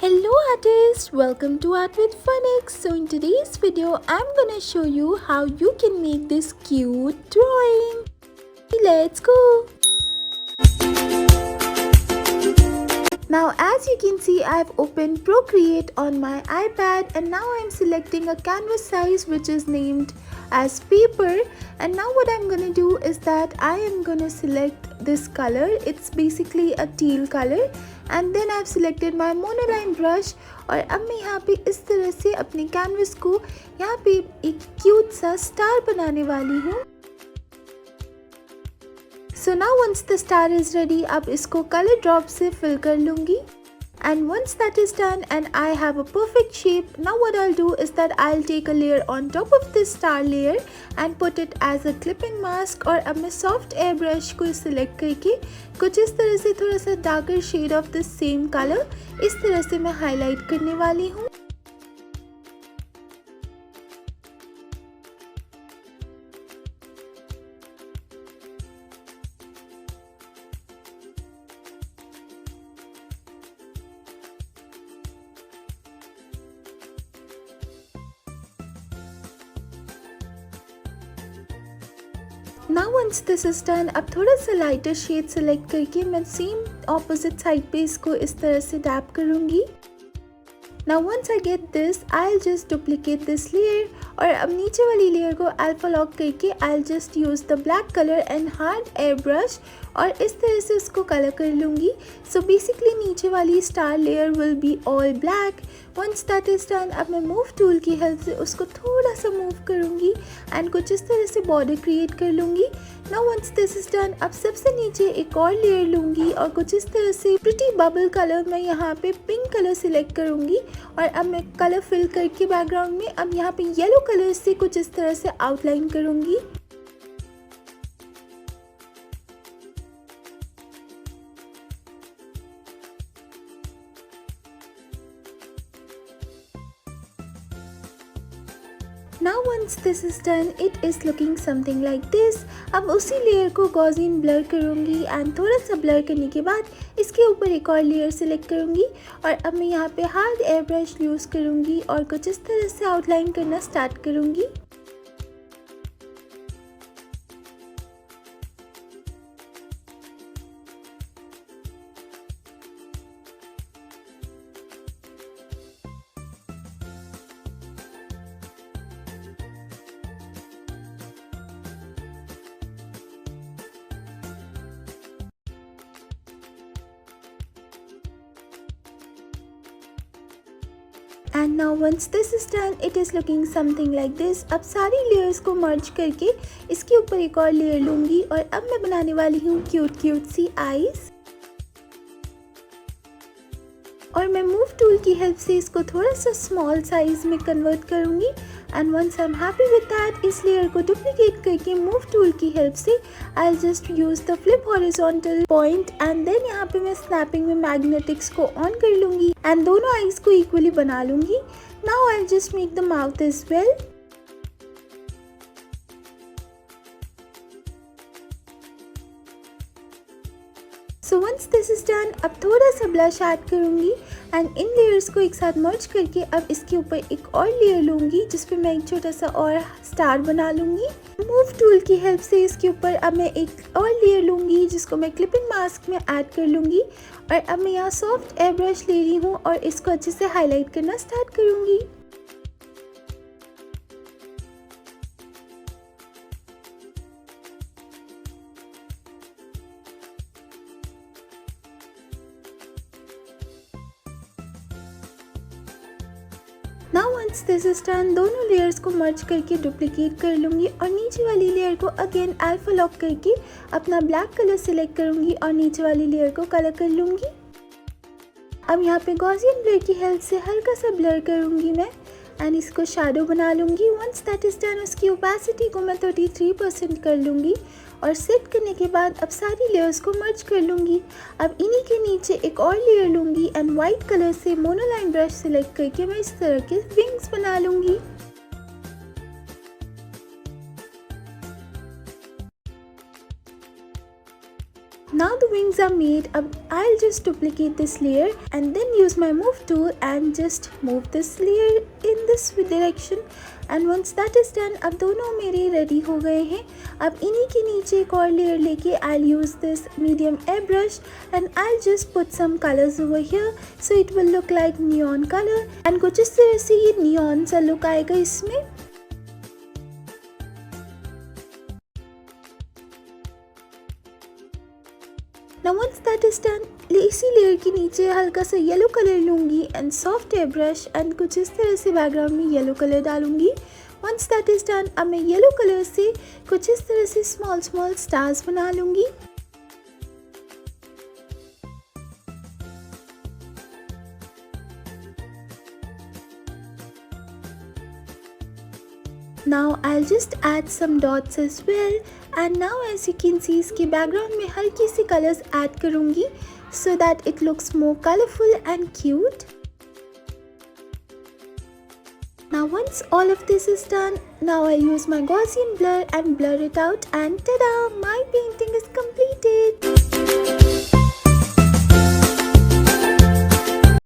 Hello artists, welcome to Art with Phonics. So in today's video, I'm gonna show you how you can make this cute drawing. Let's go! Now as you can see, I've opened Procreate on my iPad and now I'm selecting a canvas size which is named as paper, and now what I'm gonna do is that I am gonna select this color. It's basically a teal color, and then I've selected my monoline brush और अब मैं यहाँ पे इस तरह से अपने canvas को यहाँ पे एक क्यूट सा स्टार बनाने वाली हूँ. So now once the star is ready, अब इसको color drop से fill कर लूँगी. And once that is done and I have a perfect shape, now what I'll do is that I'll take a layer on top of this star layer and put it as a clipping mask. और अब मैं soft airbrush को select करके कुछ इस तरह से थोड़ा सा darker shade of the same color इस तरह से मैं highlight करने वाली हूँ. Now once this is done, अब थोड़ा सा lighter shade select करके मैं same opposite side पे इसको इस तरह से dab करूँगी. Now once I get this, I'll just duplicate this layer और अब नीचे वाली layer को alpha lock करके I'll just use the black color and hard airbrush और इस तरह से उसको color कर लूँगी. So basically नीचे वाली star layer will be all black. Once that is done, अब मैं move tool की help से उसको थोड़ा सा move करूँगी and कुछ इस तरह से border create कर लूँगी. Now once this is done, अब सबसे नीचे एक और layer लूँगी और कुछ इस तरह से pretty bubble color मैं यहाँ पे pink color select करूँगी और अब मैं color fill करके background में अब यहाँ पे yellow color से कुछ इस तरह से outline करूँगी. Now once this is done, it is looking something like this. अब उसी लेयर को गॉसियन ब्लर करूँगी एंड थोड़ा सा ब्लर करने के बाद इसके ऊपर एक और लेयर सेलेक्ट करूँगी और अब मैं यहाँ पे हार्ड एयर ब्रश यूज़ करूँगी और कुछ इस तरह से आउटलाइन करना स्टार्ट करूँगी. And now once this is done, it is looking something like this. अब सारी layers को merge करके इसके ऊपर एक और layer लूँगी और अब मैं बनाने वाली हूँ cute सी eyes. और मैं move tool की help से इसको थोड़ा सा small size में convert करूँगी. And once I'm happy with that, इस layer को duplicate करके move tool की help से I'll just use the flip horizontal point and then यहाँ पे मैं snapping में magnetics को on कर लूँगी and दोनों eyes को equally बना लूँगी. Now I'll just make the mouth as well. So once this is done, अब थोड़ा सा blush ऐड करूँगी एंड इन लेयर्स को एक साथ मर्ज करके अब इसके ऊपर एक और लेयर लूँगी जिस पे मैं एक छोटा सा और स्टार बना लूँगी. मूव टूल की हेल्प से इसके ऊपर अब मैं एक और लेयर लूँगी जिसको मैं क्लिपिंग मास्क में ऐड कर लूँगी और अब मैं यहाँ सॉफ्ट एयर ब्रश ले रही हूँ और इसको अच्छे से हाईलाइट करना स्टार्ट करूँगी. Now once this is done, दोनों layers को merge करके duplicate कर लूँगी और नीचे वाली layer को again alpha lock करके अपना black color select करूँगी और नीचे वाली layer को color कर लूँगी. अब यहाँ पे Gaussian blur की help से हल्का सा blur करूँगी मैं एंड इसको shadow बना लूँगी. Once that is done, उसकी opacity को मैं 33% कर लूँगी और सेट करने के बाद अब सारी लेयर्स को मर्ज कर लूँगी. अब इन्हीं के नीचे एक और लेयर लूँगी एंड वाइट कलर से मोनोलाइन ब्रश सेलेक्ट करके मैं इस तरह के विंग्स बना लूँगी. Now the wings are made. I'll just duplicate this layer and then use my move tool and just move this layer in this direction. And once that is done, अब दोनों मेरे रेडी हो गए हैं. अब इन्हीं के नीचे एक और लेयर लेके I'll use this medium airbrush and I'll just put some colors over here so it will look like neon color. And कुछ इस तरह से ये neon सा look आएगा इसमें. Now once that is done, इसी लेयर के नीचे हल्का सा येलो कलर लूँगी and soft air brush and कुछ इस तरह से बैकग्राउंड में येलो कलर डालूँगी. once that is done, अब मैं येलो कलर से कुछ इस तरह से स्मॉल स्टार्स बना लूँगी. Now I'll just add some dots as well. And now as you can see, इसके background में हल्की सी colors add करूँगी so that it looks more colorful and cute. Now once all of this is done, now I use my Gaussian blur and blur it out, and ta-da! My painting is completed.